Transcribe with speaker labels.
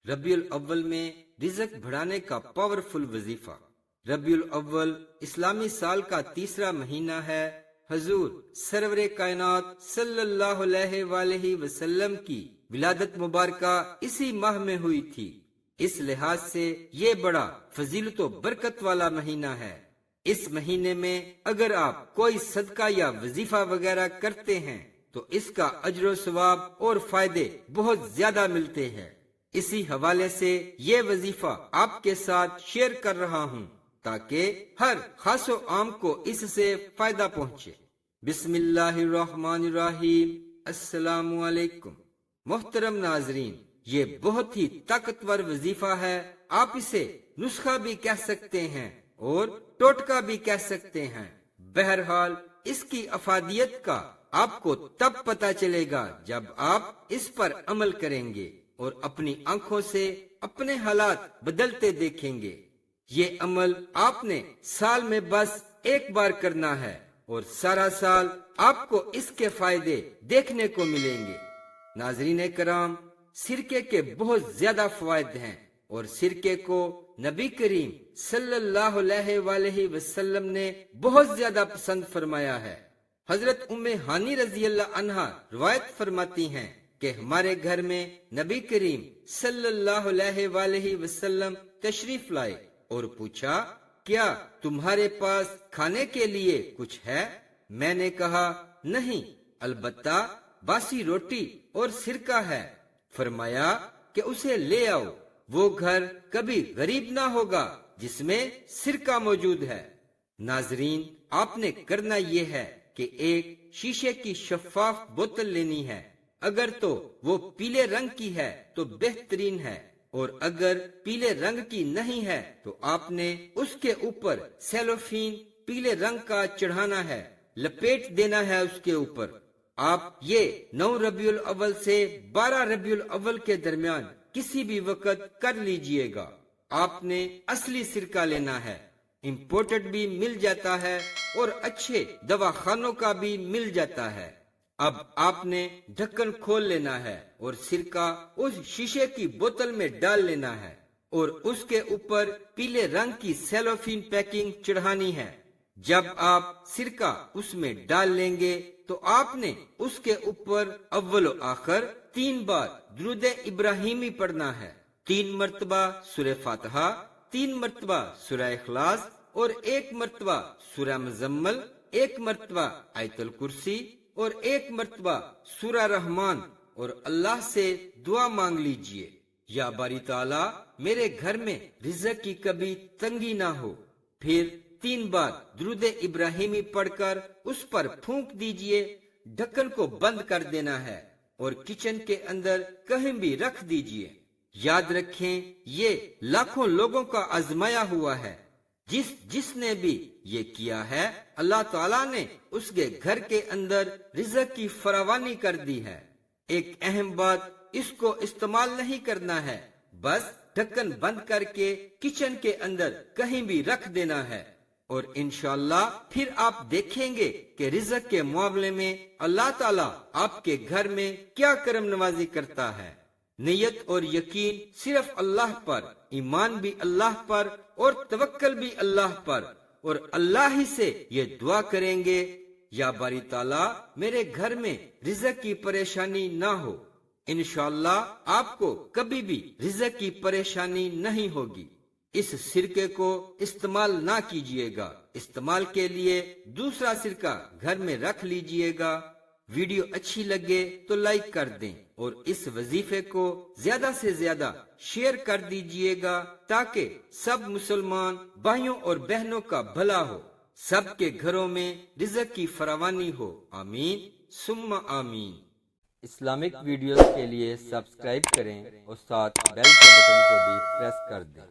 Speaker 1: ربیع الاول میں رزق بڑھانے کا پاورفل وظیفہ۔ ربیع الاول اسلامی سال کا تیسرا مہینہ ہے۔ حضور سرور کائنات صلی اللہ علیہ وآلہ وسلم کی ولادت مبارکہ اسی ماہ میں ہوئی تھی۔ اس لحاظ سے یہ بڑا فضیلت و برکت والا مہینہ ہے۔ اس مہینے میں اگر آپ کوئی صدقہ یا وظیفہ وغیرہ کرتے ہیں تو اس کا اجر و ثواب اور فائدے بہت زیادہ ملتے ہیں۔ اسی حوالے سے یہ وظیفہ آپ کے ساتھ شیئر کر رہا ہوں تاکہ ہر خاص و عام کو اس سے فائدہ پہنچے۔ بسم اللہ الرحمن الرحیم۔ السلام علیکم۔ محترم ناظرین، یہ بہت ہی طاقتور وظیفہ ہے۔ آپ اسے نسخہ بھی کہہ سکتے ہیں اور ٹوٹکا بھی کہہ سکتے ہیں۔ بہرحال اس کی افادیت کا آپ کو تب پتہ چلے گا جب آپ اس پر عمل کریں گے اور اپنی آنکھوں سے اپنے حالات بدلتے دیکھیں گے۔ یہ عمل آپ نے سال میں بس ایک بار کرنا ہے اور سارا سال آپ کو اس کے فائدے دیکھنے کو ملیں گے۔ ناظرین کرام، سرکے کے بہت زیادہ فوائد ہیں اور سرکے کو نبی کریم صلی اللہ علیہ وآلہ وسلم نے بہت زیادہ پسند فرمایا ہے۔ حضرت ام ہانی رضی اللہ عنہا روایت فرماتی ہیں کہ ہمارے گھر میں نبی کریم صلی اللہ علیہ وآلہ وسلم تشریف لائے اور پوچھا، کیا تمہارے پاس کھانے کے لیے کچھ ہے؟ میں نے کہا، نہیں، البتہ باسی روٹی اور سرکہ ہے۔ فرمایا کہ اسے لے آؤ، وہ گھر کبھی غریب نہ ہوگا جس میں سرکہ موجود ہے۔ ناظرین، آپ نے کرنا یہ ہے کہ ایک شیشے کی شفاف بوتل لینی ہے۔ اگر تو وہ پیلے رنگ کی ہے تو بہترین ہے، اور اگر پیلے رنگ کی نہیں ہے تو آپ نے اس کے اوپر سیلوفین پیلے رنگ کا چڑھانا ہے، لپیٹ دینا ہے اس کے اوپر۔ آپ یہ 9 ربیع الاول سے 12 ربیع الاول کے درمیان کسی بھی وقت کر لیجئے گا۔ آپ نے اصلی سرکہ لینا ہے، امپورٹڈ بھی مل جاتا ہے اور اچھے دواخانوں کا بھی مل جاتا ہے۔ اب آپ نے ڈھکن کھول لینا ہے اور سرکہ اس شیشے کی بوتل میں ڈال لینا ہے اور اس کے اوپر پیلے رنگ کی سیلوفین پیکنگ چڑھانی ہے۔ جب آپ سرکہ اس میں ڈال لیں گے تو آپ نے اس کے اوپر اول و آخر 3 بار درود ابراہیمی پڑھنا ہے۔ 3 مرتبہ سورہ فاتحہ، 3 مرتبہ سورہ اخلاص اور 1 مرتبہ سورہ مزمل، 1 مرتبہ آیت الکرسی اور 1 مرتبہ سورہ رحمان، اور اللہ سے دعا مانگ لیجئے، یا باری تعالیٰ میرے گھر میں رزق کی کبھی تنگی نہ ہو۔ پھر 3 بار درود ابراہیمی پڑھ کر اس پر پھونک دیجئے، ڈھکن کو بند کر دینا ہے اور کچن کے اندر کہیں بھی رکھ دیجئے۔ یاد رکھیں، یہ لاکھوں لوگوں کا آزمایا ہوا ہے۔ جس نے بھی یہ کیا ہے، اللہ تعالیٰ نے اس کے گھر کے اندر رزق کی فراوانی کر دی ہے۔ ایک اہم بات، اس کو استعمال نہیں کرنا ہے، بس ڈھکن بند کر کے کچن کے اندر کہیں بھی رکھ دینا ہے، اور انشاءاللہ پھر آپ دیکھیں گے کہ رزق کے معاملے میں اللہ تعالیٰ آپ کے گھر میں کیا کرم نوازی کرتا ہے۔ نیت اور یقین صرف اللہ پر، ایمان بھی اللہ پر اور توکل بھی اللہ پر، اور اللہ ہی سے یہ دعا کریں گے، یا باری تعالیٰ میرے گھر میں رزق کی پریشانی نہ ہو۔ انشاءاللہ آپ کو کبھی بھی رزق کی پریشانی نہیں ہوگی۔ اس سرکے کو استعمال نہ کیجیے گا، استعمال کے لیے دوسرا سرکہ گھر میں رکھ لیجیے گا۔ ویڈیو اچھی لگے تو لائک کر دیں اور اس وظیفے کو زیادہ سے زیادہ شیئر کر دیجیے گا تاکہ سب مسلمان بھائیوں اور بہنوں کا بھلا ہو، سب کے گھروں میں رزق کی فراوانی ہو۔ آمین ثم آمین۔ اسلامک ویڈیوز کے لیے سبسکرائب کریں اور ساتھ بیل کے بٹن کو بھی پریس کر دیں۔